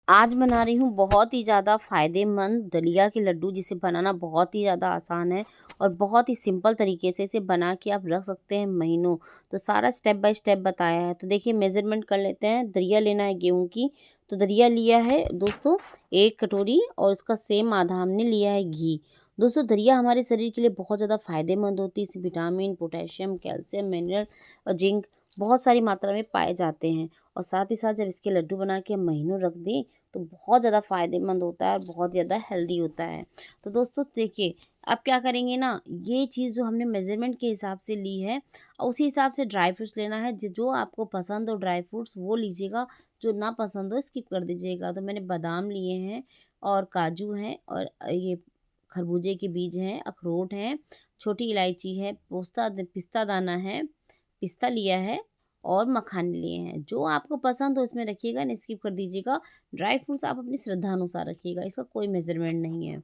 आज बना रही हूँ बहुत ही ज़्यादा फ़ायदेमंद दलिया के लड्डू, जिसे बनाना बहुत ही ज़्यादा आसान है और बहुत ही सिंपल तरीके से इसे बना के आप रख सकते हैं महीनों। तो सारा स्टेप बाय स्टेप बताया है। तो देखिए, मेज़रमेंट कर लेते हैं। दलिया लेना है गेहूँ की, तो दलिया लिया है दोस्तों 1 कटोरी, और उसका सेम आधा हमने लिया है घी। दोस्तों, दलिया हमारे शरीर के लिए बहुत ज़्यादा फ़ायदेमंद होती है। इसमें विटामिन, पोटेशियम, कैल्शियम, मिनरल और जिंक बहुत सारी मात्रा में पाए जाते हैं। और साथ ही साथ जब इसके लड्डू बना के हम महीनों रख दें तो बहुत ज़्यादा फ़ायदेमंद होता है और बहुत ज़्यादा हेल्दी होता है। तो दोस्तों देखिए, अब क्या करेंगे ना, ये चीज़ जो हमने मेज़रमेंट के हिसाब से ली है, उसी हिसाब से ड्राई फ्रूट्स लेना है। जो आपको पसंद हो ड्राई फ्रूट्स वो लीजिएगा, जो ना पसंद हो स्किप कर दीजिएगा। तो मैंने बादाम लिए हैं और काजू हैं और ये खरबूजे के बीज हैं, अखरोट हैं, छोटी इलायची है, पिस्ता दाना है, पिस्ता लिया है और मखाने लिए हैं। जो आपको पसंद हो इसमें रखिएगा, नहीं स्किप कर दीजिएगा। ड्राई फ्रूट्स आप अपनी श्रद्धा अनुसार रखिएगा, इसका कोई मेज़रमेंट नहीं है।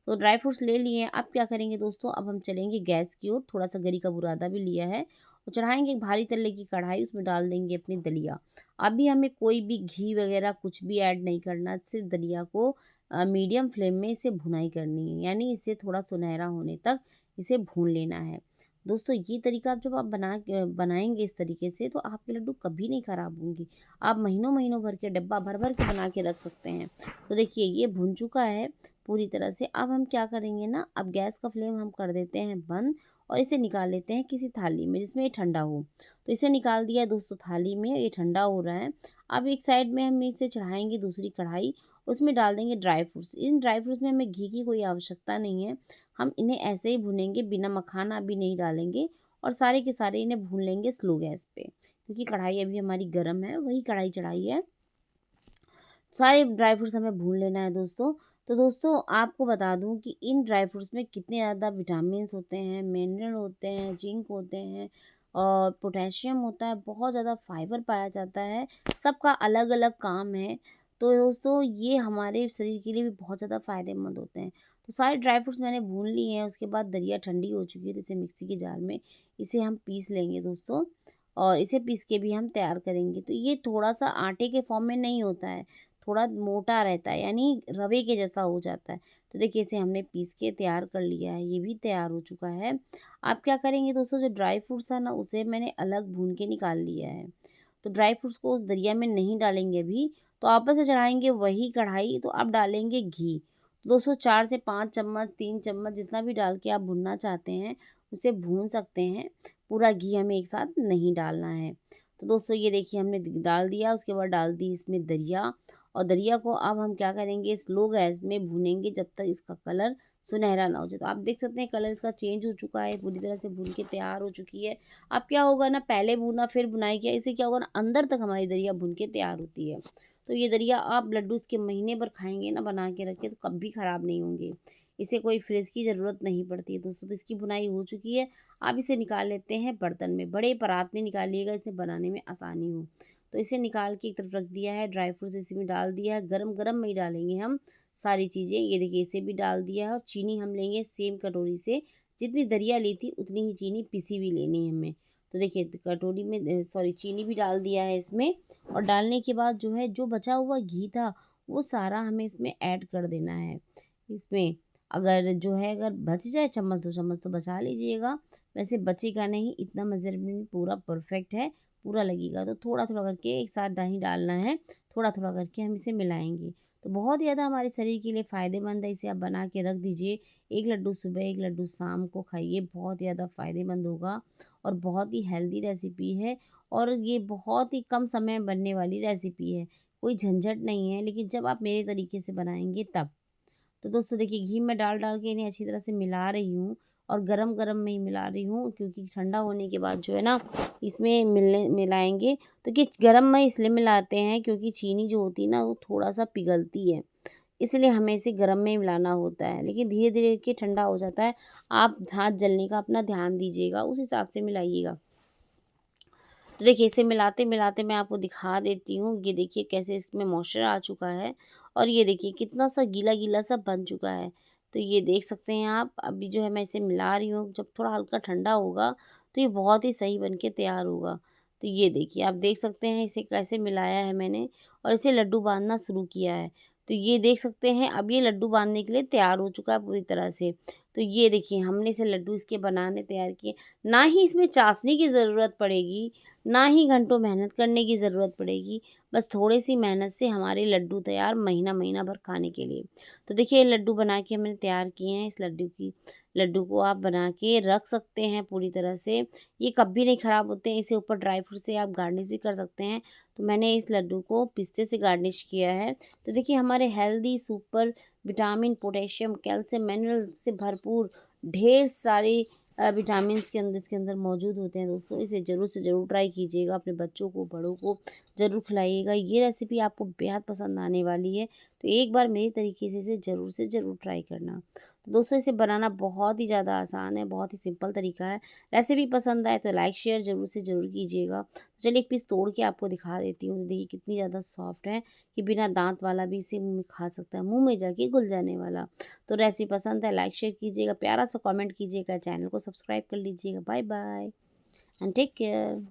तो ड्राई फ्रूट्स ले लिए हैं। अब क्या करेंगे दोस्तों, अब हम चलेंगे गैस की ओर। थोड़ा-सा गरी का बुरादा भी लिया है और चढ़ाएँगे एक भारी तल्ले की कढ़ाई, उसमें डाल देंगे अपनी दलिया। अभी हमें कोई भी घी वगैरह कुछ भी ऐड नहीं करना, सिर्फ़ दलिया को मीडियम फ्लेम में इसे भुनाई करनी है, यानी इसे थोड़ा सुनहरा होने तक इसे भून लेना है। दोस्तों, ये तरीका आप जब आप बनाएँगे इस तरीके से, तो आपके लड्डू कभी नहीं ख़राब होंगे। आप महीनों-महीनों भर के डब्बा भर-भर के बना के रख सकते हैं। तो देखिए, ये भुन चुका है पूरी तरह से। अब हम क्या करेंगे ना, अब गैस का फ्लेम हम कर देते हैं बंद और इसे निकाल लेते हैं किसी थाली में जिसमें ये ठंडा हो। तो इसे निकाल दिया है दोस्तों थाली में, ये ठंडा हो रहा है। अब एक साइड में हम इसे चढ़ाएँगे दूसरी कढ़ाई, उसमें डाल देंगे dry fruits. In dry fruits में हमें घी की कोई आवश्यकता नहीं है। हम इन्हें ऐसे ही भूनेंगे, बिना मखाना भी नहीं डालेंगे, और सारे के सारे इन्हें भून लेंगे स्लो गैस पे, क्योंकि कढ़ाई अभी हमारी गर्म है, वही कढ़ाई चढ़ाई है। सारे ड्राई फ्रूट्स हमें भून लेना है दोस्तों। तो दोस्तों, आपको बता दूं कि इन ड्राई फ्रूट्स में कितने ज़्यादा विटामिन्स होते हैं, मिनरल होते हैं, जिंक होते हैं और पोटेशियम होता है, बहुत ज़्यादा फाइबर पाया जाता है। सबका अलग अलग काम है। तो दोस्तों, ये हमारे शरीर के लिए भी बहुत ज़्यादा फ़ायदेमंद होते हैं। तो सारे ड्राई फ्रूट्स मैंने भून लिए हैं। उसके बाद दलिया ठंडी हो चुकी है, तो इसे मिक्सी के जार में इसे हम पीस लेंगे दोस्तों, और इसे पीस के भी हम तैयार करेंगे। तो ये थोड़ा सा आटे के फॉर्म में नहीं होता है, थोड़ा मोटा रहता है, यानी रवे के जैसा हो जाता है। तो देखिए, इसे हमने पीस के तैयार कर लिया है, ये भी तैयार हो चुका है। आप क्या करेंगे दोस्तों, जो ड्राई फ्रूट्स था ना, उसे मैंने अलग भून के निकाल लिया है। तो ड्राई फ्रूट्स को उस दलिया में नहीं डालेंगे अभी, तो आपस से चढ़ाएंगे वही कढ़ाई, तो आप डालेंगे घी। तो दोस्तों, 4 से 5 चम्मच, 3 चम्मच, जितना भी डाल के आप भुनना चाहते हैं उसे भून सकते हैं। पूरा घी हमें एक साथ नहीं डालना है। तो दोस्तों, ये देखिए हमने डाल दिया। उसके बाद डाल दी इसमें दलिया, और दलिया को अब हम क्या करेंगे, स्लो गैस में भूनेंगे जब तक इसका कलर सुनहरा ना हो जाए। तो आप देख सकते हैं कलर इसका चेंज हो चुका है, पूरी तरह से भून के तैयार हो चुकी है। अब क्या होगा ना, पहले भूना फिर बुनाई किया, इससे क्या होगा ना, अंदर तक हमारी दलिया भून के तैयार होती है। तो ये दलिया आप लड्डू इसके महीने भर खाएंगे ना बना के रखे, तो कभी ख़राब नहीं होंगे। इसे कोई फ्रिज की ज़रूरत नहीं पड़ती है दोस्तों। तो इसकी बुनाई हो चुकी है। अब इसे निकाल लेते हैं बर्तन में, बड़े परात में निकालिएगा, इसे बनाने में आसानी हो। तो इसे निकाल के एक तरफ रख दिया है, ड्राई फ्रूट्स इसमें डाल दिया है, गरम-गरम में ही डालेंगे हम सारी चीज़ें। ये देखिए, इसे भी डाल दिया है, और चीनी हम लेंगे सेम कटोरी से, जितनी दलिया ली थी उतनी ही चीनी पिसी हुई लेनी है हमें। तो देखिए, कटोरी में सॉरी चीनी भी डाल दिया है इसमें, और डालने के बाद जो है, जो बचा हुआ घी था वो सारा हमें इसमें ऐड कर देना है। इसमें अगर जो है, अगर बच जाए चम्मच 2 चम्मच तो बचा लीजिएगा, वैसे बचेगा नहीं, इतना मेज़रमेंट पूरा परफेक्ट है, पूरा लगेगा। तो थोड़ा-थोड़ा करके एक साथ नहीं डालना है, थोड़ा-थोड़ा करके हम इसे मिलाएँगे। तो बहुत ही ज़्यादा हमारे शरीर के लिए फ़ायदेमंद है, इसे आप बना के रख दीजिए। 1 लड्डू सुबह, 1 लड्डू शाम को खाइए, बहुत ही ज़्यादा फ़ायदेमंद होगा और बहुत ही हेल्दी रेसिपी है, और ये बहुत ही कम समय में बनने वाली रेसिपी है। कोई झंझट नहीं है, लेकिन जब आप मेरे तरीके से बनाएँगे तब। तो दोस्तों देखिए, घी में डाल-डाल के इन्हें अच्छी तरह से मिला रही हूँ, और गरम-गरम में ही मिला रही हूँ, क्योंकि ठंडा होने के बाद जो है ना, इसमें मिलाएँगे। तो कि गरम में इसलिए मिलाते हैं क्योंकि चीनी जो होती है ना, वो थोड़ा-सा पिघलती है, इसलिए हमें इसे गरम में ही मिलाना होता है। लेकिन धीरे-धीरे के ठंडा हो जाता है। आप हाथ जलने का अपना ध्यान दीजिएगा, उस हिसाब से मिलाइएगा। तो देखिए, इसे मिलाते-मिलाते मैं आपको दिखा देती हूँ। ये देखिए कैसे इसमें मॉइस्चर आ चुका है, और ये देखिए कितना सा गीला-गीला सा बन चुका है। तो ये देख सकते हैं आप। अभी जो है मैं इसे मिला रही हूँ, जब थोड़ा हल्का ठंडा होगा तो ये बहुत ही सही बन के तैयार होगा। तो ये देखिए, आप देख सकते हैं इसे कैसे मिलाया है मैंने और इसे लड्डू बाँधना शुरू किया है। तो ये देख सकते हैं अब ये लड्डू बाँधने के लिए तैयार हो चुका है पूरी तरह से। तो ये देखिए हमने इसे लड्डू इसके बनाने तैयार किए। ना ही इसमें चाशनी की ज़रूरत पड़ेगी, ना ही घंटों मेहनत करने की ज़रूरत पड़ेगी। बस थोड़ी-सी मेहनत से हमारे लड्डू तैयार महीना भर खाने के लिए। तो देखिए ये लड्डू बना के हमने तैयार किए हैं। इस लड्डू को आप बना के रख सकते हैं पूरी तरह से। ये कभी नहीं ख़राब होते हैं। इसे ऊपर ड्राई फ्रूट से आप गार्निश भी कर सकते हैं। तो मैंने इस लड्डू को पिस्ते से गार्निश किया है। तो देखिए हमारे healthy super vitamin, potassium, calcium, mineral से भरपूर ढेर सारे विटामिन्स इसके अंदर मौजूद होते हैं दोस्तों। इसे ज़रूर से ज़रूर ट्राई कीजिएगा। अपने बच्चों को, बड़ों को ज़रूर खिलाइएगा। ये रेसिपी आपको बेहद पसंद आने वाली है। तो एक बार मेरे तरीके से इसे ज़रूर से ज़रूर ट्राई करना। तो दोस्तों इसे बनाना बहुत ही ज़्यादा आसान है, बहुत ही सिंपल तरीका है। रेसिपी पसंद आए तो लाइक शेयर ज़रूर से ज़रूर कीजिएगा। तो चलिए एक पीस तोड़ के आपको दिखा देती हूँ। देखिए कितनी ज़्यादा सॉफ्ट है कि बिना दाँत वाला भी इसे मुँह में खा सकता है, मुँह में जाके घुल जाने वाला। तो रेसिपी पसंद है लाइक शेयर कीजिएगा, प्यारा सा कमेंट कीजिएगा, चैनल को सब्सक्राइब कर लीजिएगा। Bye bye and take care.